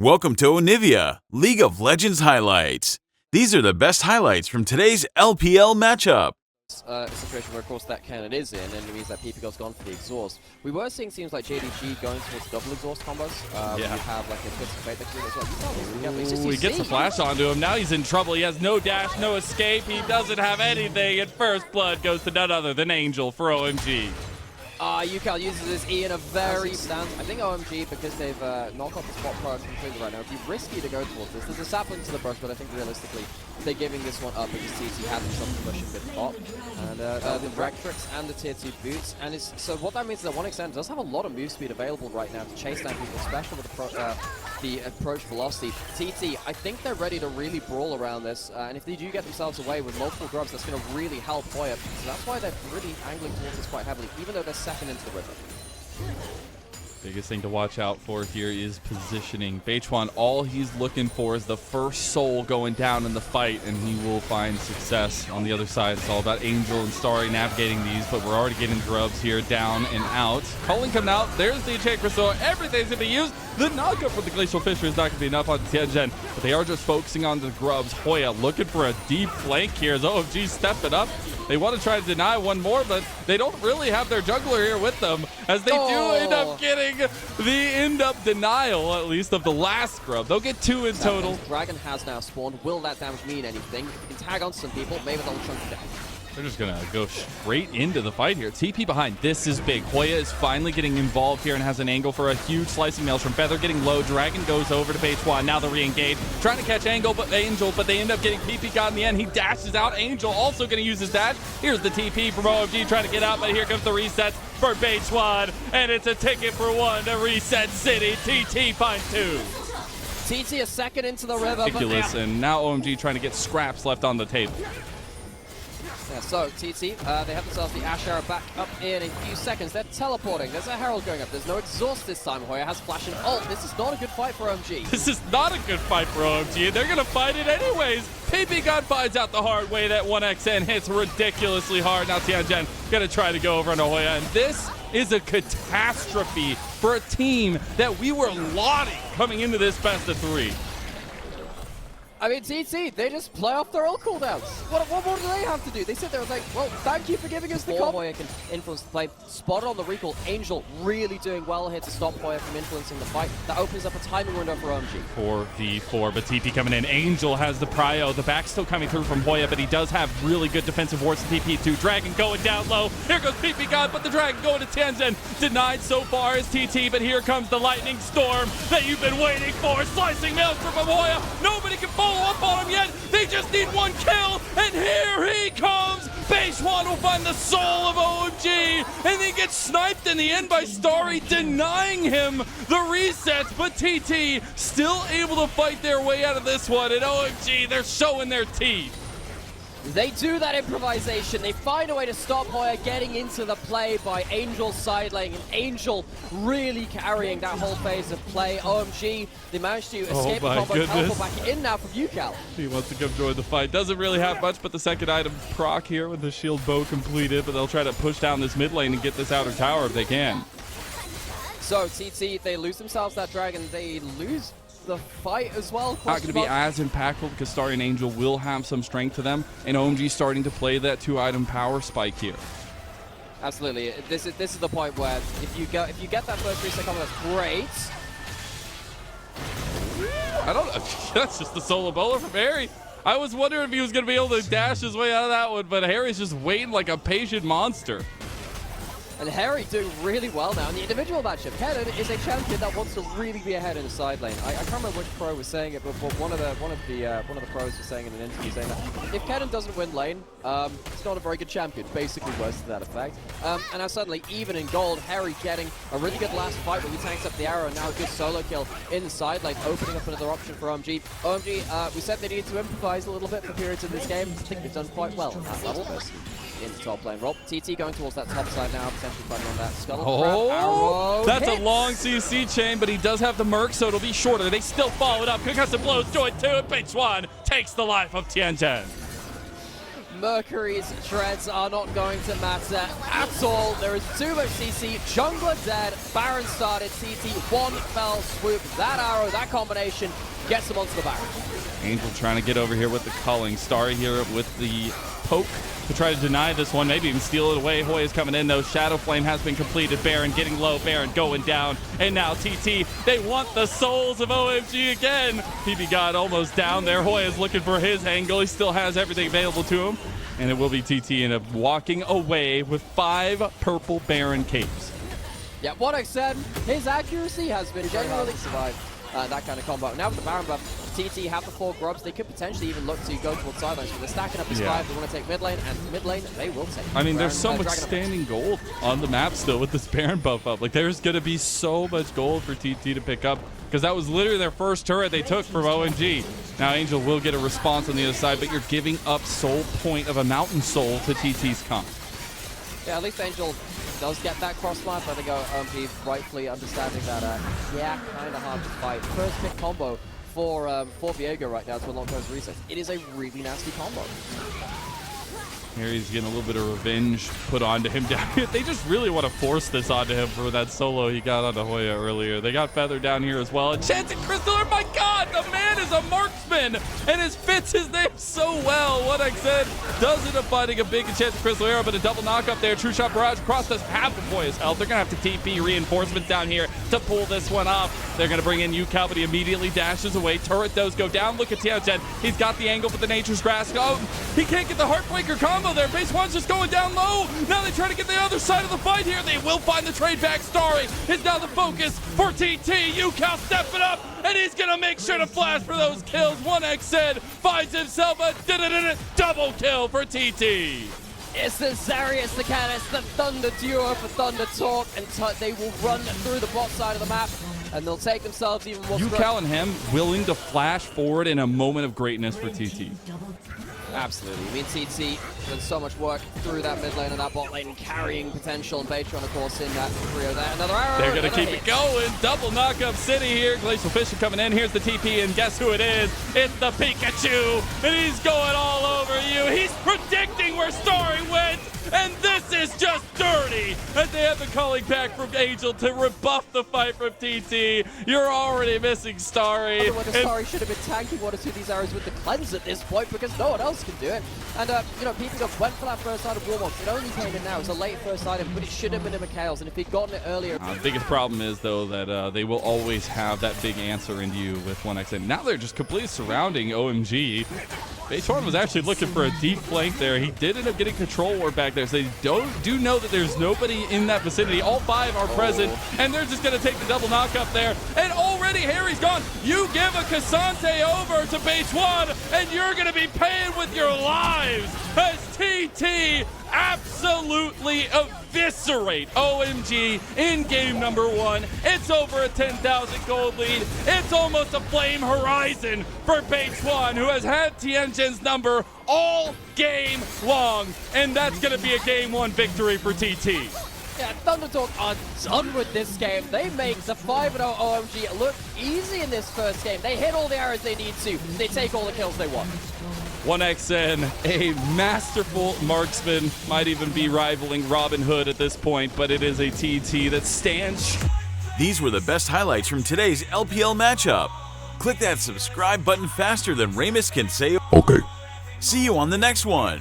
Welcome to Onivia, League of Legends highlights. These are the best highlights from today's LPL matchup. A situation where, of course, that cannon is in, and it means that PPG's gone for the exhaust. We were seeing teams like JDG going towards double exhaust combos. You have like a twist of fate that can as well. He gets a flash onto him. Now he's in trouble. He has no dash, no escape. He doesn't have anything. And first blood goes to none other than Angel for OMG. UCal uses his E in a very stand. I think OMG, because they've knocked off the spot pro completely right now, it'd be risky to go towards this. There's a sapling to the brush, but I think realistically, they're giving this one up because TT has himself a push a bit top. And the Rectrix and the tier 2 boots. And so what that means is that 1xN does have a lot of move speed available right now to chase down people, especially with the approach velocity. TT, I think they're ready to really brawl around this. And if they do get themselves away with multiple grubs, that's going to really help Hoya. So that's why they're really angling towards this quite heavily, even though they're second into the river. Biggest thing to watch out for here is positioning. Beichuan, all he's looking for is the first soul going down in the fight, and he will find success on the other side. It's all about Angel and Starry navigating these, but we're already getting grubs here, down and out. Culling coming out. There's the Enchant Crystal. Everything's going to be used. The knockup for the Glacial Fisher is not going to be enough on Tianjin, but they are just focusing on the grubs. Hoya looking for a deep flank here as OMG stepping up. They want to try to deny one more, but they don't really have their jungler here with them, as they do end up getting the denial, at least, of the last grub. They'll get 2 in total. Dragon has now spawned. Will that damage mean anything? You can tag on some people. Maybe they'll chunk it down. They're just going to go straight into the fight here. TP behind. This is big. Hoya is finally getting involved here and has an angle for a huge slicing maelstrom. Feather getting low. Dragon goes over to Beichuan. Now they're re-engaged. Trying to catch Angel, but they end up getting PP God in the end. He dashes out. Angel also going to use his dash. Here's the TP from OMG trying to get out, but here comes the resets for Beichuan. And it's a ticket for 1 to Reset City. TT finds 2. TT a second into the river. Ridiculous, and now OMG trying to get scraps left on the table. Yeah, so TT, they have themselves the Ash Arrow back up in a few seconds. They're teleporting. There's a Herald going up. There's no exhaust this time. Hoya has flash and ult. This is not a good fight for OMG. This is not a good fight for OMG. They're going to fight it anyways. PP God finds out the hard way that 1xN hits ridiculously hard. Now Tianjin going to try to go over on Hoya, and this is a catastrophe for a team that we were lauding coming into this best of 3. I mean, TT, they just play off their ult cooldowns. What more do they have to do? They sit there and like, well, thank you for giving us the comp. Hoya can influence the play. Spotted on the recall. Angel really doing well here to stop Hoya from influencing the fight. That opens up a timing window for OMG. 4v4, but TP coming in. Angel has the prio. The back still coming through from Hoya, but he does have really good defensive wards to TP2. Dragon going down low. Here goes PP God, but the Dragon going to Tianjin. Denied so far is TT, but here comes the lightning storm that you've been waiting for. Slicing maelstrom from Hoya. Nobody can follow up on him yet. They just need 1 kill, and here he comes. Beichuan will find the soul of OMG, and they get sniped in the end by Starry, denying him the resets, but TT still able to fight their way out of this one, and OMG, they're showing their teeth. They do that improvisation. They find a way to stop Hoya getting into the play by Angel's side lane, and Angel really carrying that whole phase of play. OMG, they managed to escape the combo, teleport back in now from UCal. He wants to come join the fight. Doesn't really have much, but the second item proc here with the shield bow completed, but they'll try to push down this mid lane and get this outer tower if they can. So TT, they lose themselves that dragon. They lose the fight as well. Not going to be as impactful because Starry and Angel will have some strength to them, and OMG starting to play that 2-item power spike here. Absolutely. This is the point where if you get that first reset combo, that's great. I don't know. That's just the solo bowler from Harry. I was wondering if he was going to be able to dash his way out of that one, but Harry's just waiting like a patient monster. And Harry doing really well now in the individual matchup. Kennen is a champion that wants to really be ahead in the side lane. I can't remember which pro was saying it, but one of the pros was saying in an interview saying that if Kennen doesn't win lane, it's not a very good champion. Basically, words to that effect. And now suddenly, even in gold, Harry getting a really good last fight where he tanks up the arrow, and now a good solo kill in the side lane, opening up another option for OMG. OMG, we said they needed to improvise a little bit for periods in this game. I think they've done quite well at that level. In the top lane. Rob, TT going towards that top side now, potentially fighting on that scuttle. Arrow that's hits. a long CC chain, but he does have the Merc, so it'll be shorter. They still follow it up. Concussive blows, joint 2, and Beichuan takes the life of Tianjin. Mercury's treads are not going to matter at all. There is too much CC. Jungler dead. Baron started. CT, one fell swoop. That arrow, that combination gets him onto the Baron. Angel trying to get over here with the culling. Starry here with the poke to try to deny this one, maybe even steal it away. Hoy is coming in though. Shadow Flame has been completed. Baron getting low. Baron going down. And now TT, they want the souls of OMG again. PB God almost down there. Hoy is looking for his angle. He still has everything available to him. And it will be TT and walking away with 5 purple Baron capes. Yeah, what I said, his accuracy has been generally survived that kind of combo. Now with the Baron buff, TT have the 4 grubs. They could potentially even look to go towards sidelines. They're stacking up as 5. They want to take mid lane, and mid lane they will take. I mean, there's so much Dragon standing gold on the map still with this Baron buff up. Like, there's going to be so much gold for TT to pick up because that was literally their first turret they took from OMG. Now Angel will get a response on the other side, but you're giving up soul point of a mountain soul to TT's comp. Yeah, at least Angel does get that crossfire. I think OMG rightfully understanding that, yeah, kind of hard to fight. First pick combo for Viego right now to unlock those resets. It is a really nasty combo. Here he's getting a little bit of revenge put onto him down here. They just really want to force this onto him for that solo he got onto Hoya earlier. They got Feather down here as well. Enchanted Crystal, oh my god, the man is a marksman and it fits his name so well. What I said does end up finding a big Enchanted Crystal arrow, but a double knock up there. True Shot Barrage across this half of Hoya's health. They're going to have to TP reinforcements down here to pull this one off. They're going to bring in Yucal, but he immediately dashes away. Turret does go down. Look at Tiaochen. He's got the angle, but the Nature's Grasp. Oh, he can't get the Heartbreaker combo there. Base one's just going down low. Now they try to get the other side of the fight here. They will find the trade back. Starry is now the focus for TT. Yucal stepping up, and he's going to make sure to flash for those kills. 1x said finds himself a double kill for TT. It's the Zarius, the Canis, the Thunder duo for Thunder Talk, and they will run through the bot side of the map, and they'll take themselves even more. Yucal and him willing to flash forward in a moment of greatness for TT. Absolutely. I mean, TT done so much work through that mid lane and that bot lane, carrying potential, and Batron, of course, in that trio there. Another arrow. They're going to keep it going. Double knock-up city here. Glacial Fisher coming in. Here's the TP, and guess who it is? It's the Pikachu, and he's going all over you. He's predicting where Starry went, and this is just dirty. As they have the calling back from Angel to rebuff the fight from TT. You're already missing Starry. I wonder whether Starry should have been tanking one or two of these arrows with the cleanse at this point, because no one else can do it. And, you know, Peter went for that first side of Warmox. It only came in now. It was a late first item, but it should have been in Mikhail's, and if he'd gotten it earlier. The biggest problem is, though, that they will always have that big answer into you with 1x. And now they're just completely surrounding OMG. Bayshorn was actually looking for a deep flank there. He did end up getting control war back there, so they do know that there's nobody in that vicinity. All 5 are present, and they're just going to take the double knock up there. And already Harry's gone. You give a Cassante over to base 1, and you're going to be paying with your lives as TT absolutely eviscerate OMG in game number 1. It's over a 10,000 gold lead. It's almost a flame horizon for base 1, who has had Tianjin's number all game long, and that's going to be a game 1 victory for TT. Yeah, Thunder Talk are done with this game. They make the 5-0 OMG look easy in this first game. They hit all the arrows they need to. They take all the kills they want. 1xN, a masterful marksman, might even be rivaling Robin Hood at this point, but it is a TT that stands. These were the best highlights from today's LPL matchup. Click that subscribe button faster than Ramus can say okay. See you on the next one.